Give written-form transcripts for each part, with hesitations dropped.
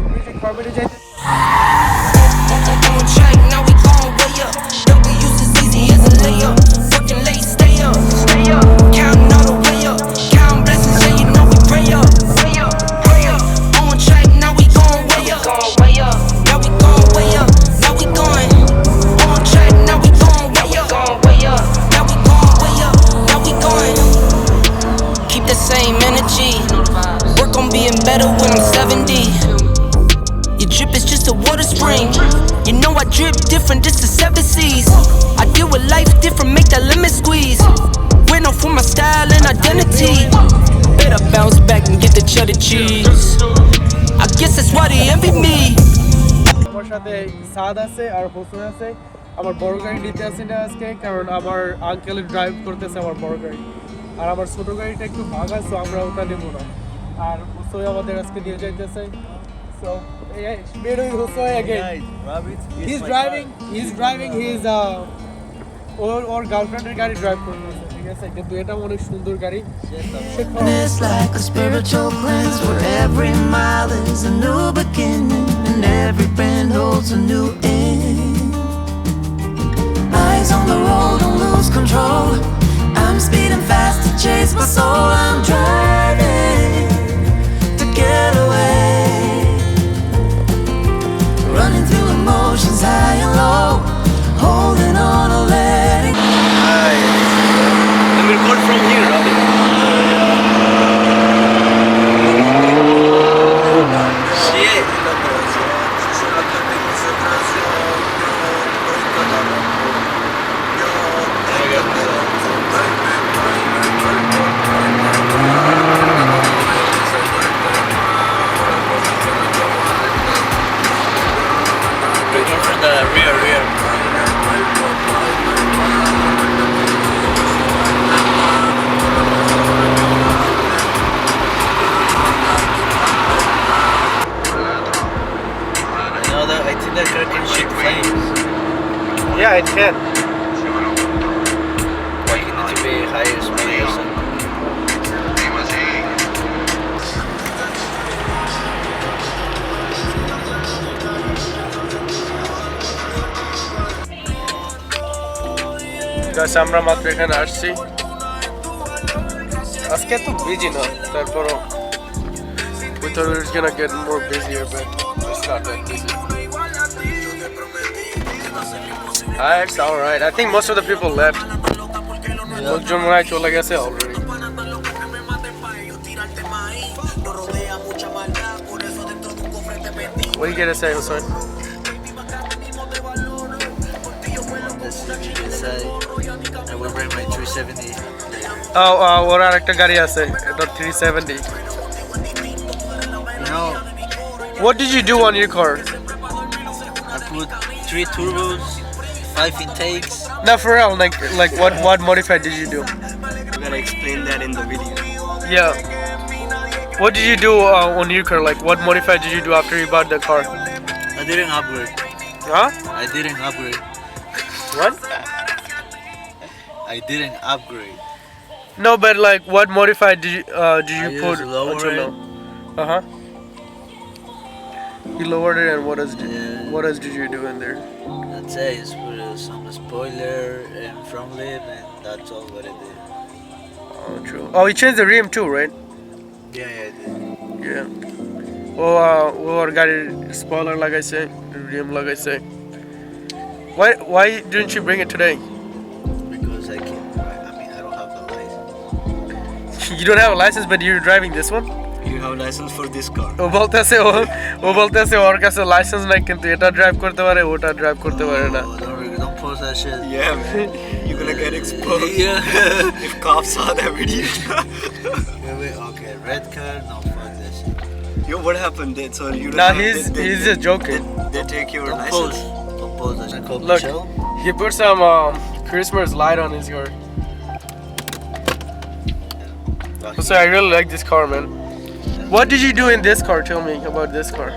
ব্রিজে কর্বেটে যাইতে On track, now we going way up. Don't be used as easy as a layup. Working late, stay up. Counting all the way up. Counting blessings, yeah, you know we pray up. On track, now we going way up. Now we going way up. Now we going. On track, now we going way up. Now we going way up. Now we going. Keep the same energy. Work on being better when I'm 70. Your drip is just a water spring. You know I drip different, this is 7 seas. I deal with life different, make that lemon squeeze. Went off for my style and identity. Better bounce back and get the cheddar cheese. I guess that's why they envy me. আমার সাথে সাদ আছে আর হোসেন আছে। আমার বড় গাড়ি নিতে আসি না আজকে, কারণ আমার আঙ্কেল ড্রাইভ করতেছে আমার বড় গাড়ি, আর আমার ছোট গাড়িটা একটু ভাঙা, সো আমরা ওটা নেবো না। আর হোসেন আমাদের আজকে নিয়ে যাইতেছে। So yeah, we're doing Hussoy again. He's driving. He's or girlfriend গাড়ি ড্রাইভ করতেছে, ঠিক আছে? কিন্তু এটা অনেক সুন্দর গাড়ি। It's like a spiritual cleanse where every mile is a new beginning and every bend holds a new end. Eyes on the road, don't lose control. I'm speeding fast to chase my soul. I'm driving to get away. Running through emotions high and low, holding on or letting go. Let me record from here, Robin. Shit. Record from the rear. I think that car can shoot flames. Yeah, it can. Like you need to be higher speed or something. Guys, আমরা মাত্র এখানে আসছি। আজকে তো busy না, তারপরও we thought it was gonna get more busier, but it's not that busy. It's alright. I think most of the people left. লোকজন মনে হয় চলে গেছে already. What are you gonna say, Hussein? I will bring my 370. ওর আর একটা গাড়ি আছে, এটা 370. You know, What did you do on your car? I put 3 turbos, 5 intakes. No, for real, like what modified did you do? I'm gonna explain that in the video. Yeah. What did you do on your car? Like, what modified did you do after you bought the car? I didn't upgrade. Huh? I didn't upgrade. What? I didn't upgrade. No, but like, what modified did you I put? used lower it. Uh-huh. You lowered it, and Yeah. what else did you do in there? That's it. It's put some spoiler and front lip, and that's all what I did. Oh, true. Oh, you changed the rim too, right? Yeah, I did. Yeah. Or got a spoiler, like I say, rim, like I say. Why didn't you bring it today? Because I don't have the license. You don't have a license, but you're driving this one? You have license for this car? ও বলতেছে ওর কাছে licence নাই, কিন্তু এটা drive করতে পারে, ওটা drive করতে পারে না। Oh, don't post that shit. Yeah, man. You're gonna get exposed. Yeah. If cops saw that video. Wait, okay, red car, no, fuck that shit. Yo, what happened then? So you Nah, don't he's just joking. They take your Don't license. post that shit. Called Look, Michelle? he put some Christmas light on his car. So I really like this car, man. What did you do in this car? Tell me about this car.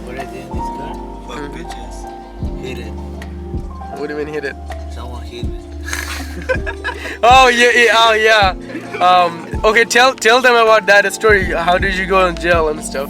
What I did in this car? Fuck bitches. Hit it. What do you mean hit it? Someone hit me. Oh yeah. Okay, tell them about that story. How did you go in jail and stuff?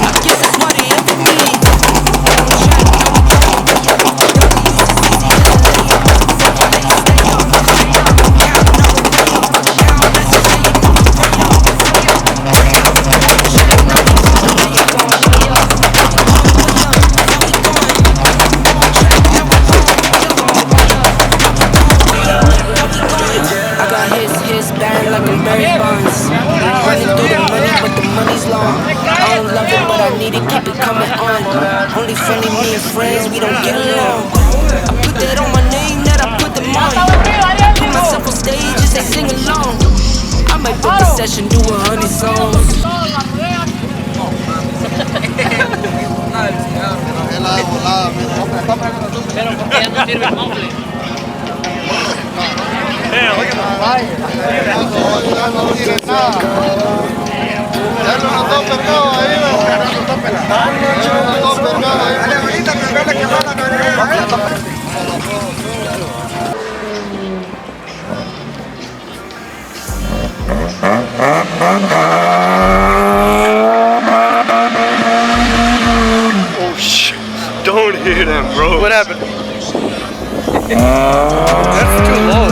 friendly, me and friends, we don't get along. I put that on my name, that I put them on. Put myself on stages, they sing along. I might book a session, do 100 songs. Oh shit. Don't hear them, bro. What happened? That's too low.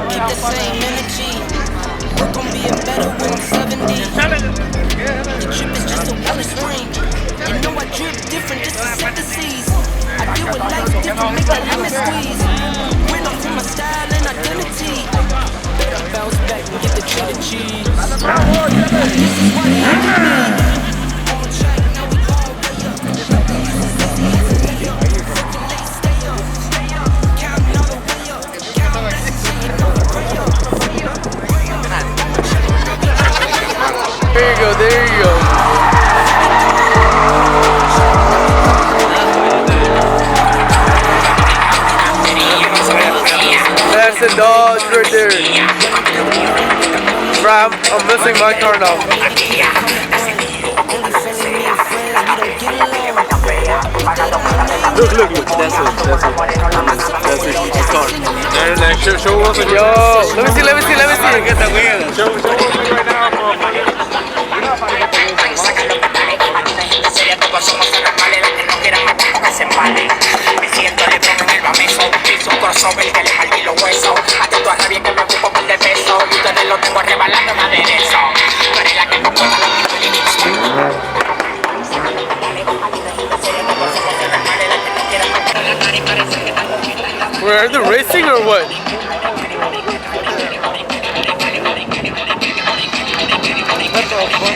Keep the same energy. Work on being better when I'm 70. The trip is just a wellness spring. You know I drip different, this is set the seas. I deal with life different, make the lemon squeeze. We're known for my style and identity. Better bounce back and get the cheddar cheese. This is what it is to me. On track, now we all way up. Working late, stay up. Counting all the way up. Counting blessings, and you know we pray up. There you go, there you go. That's the dog right there. Bro, I'm missing my car now. Look. That's it. It's car. Show us again. Yo, let me see. Get that wheel. Show us right now. Are they racing or what? That's all fun.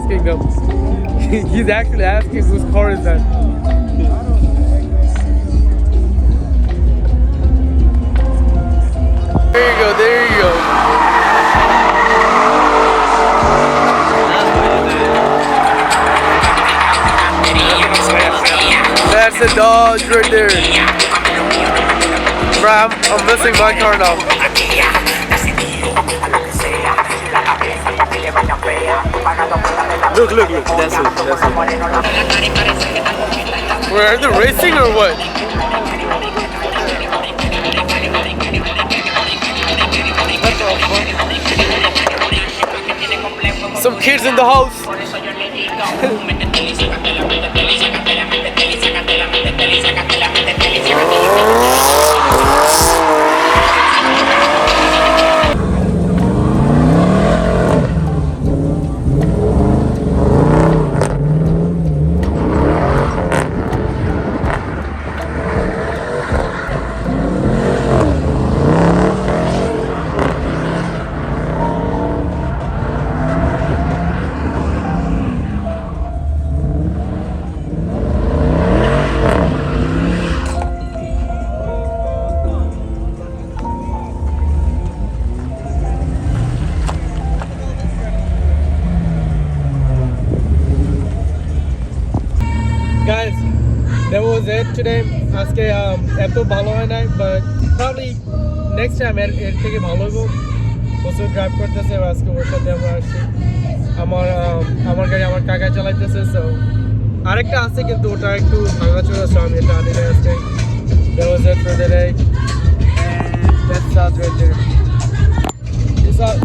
asking him. He's actually asking whose car is that. There you go, there you go. That's a Dodge right there. Bro, I'm missing my car now. Look, that's it. Where are they racing or what? Some kids in the house. Guys, that was it today. আজকে এত ভালো হয় নাই, but probably next time এর থেকে ভালো হইব। প্রচুর ড্রাইভ করতেছে, আজকে ওর সাথে আমরা আসছি। আমার গাড়ি আমার কাকা চালাইতেছে, so আরেকটা আছে কিন্তু ওটা একটু ভাঙাচোরা, so আমি এটা আনি নাই আজকে। That was it for today, and that's out right there. Peace out.